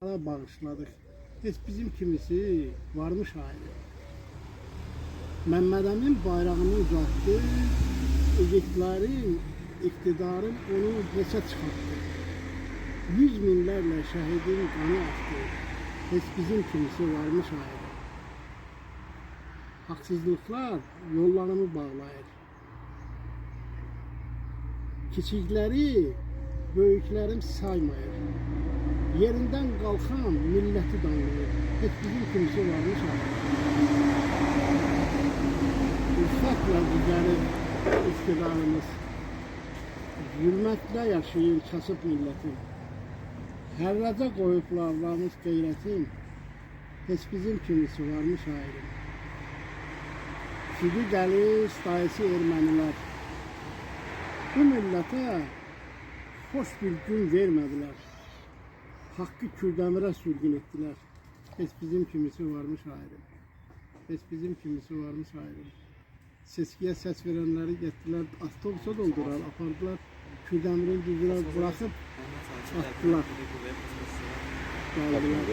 Bağışladık. Heç bizim kimisi varmış aile. Mehmet Emin bayrağını uzattı. Egiptlerin, iktidarın onu neçə çıxarttı. Yüz minlərlə şəhidin qanı aktı. Heç bizim kimisi varmış aile. Haksızlıklar yollarımı bağlayır. Kiçikləri böyüklərim saymayır. Yerinden kalkan milleti danlayır. Hep bizim kimse varmış abi. Ülfetlə güzəlir iktidarımız. Zulmətlə yaşayır kasıb milletin. Hərracə qoyublar varmış qeyrətin. Heç bizim kimisi varmış ayrı. Südü gəlir, dayısı ermənilər. Bu millete hoş bir gün vermediler. Hakkı Kürdəmirə sürgün ettiler. Heç bizim kimisi varmış ayrı. Heç bizim kimisi varmış ayrı. Seçkiyə səs verənləri getdilər, avtobusa doldurar, apardılar. Kürdəmirin düzülə bırakıp attılar. Qaldılar.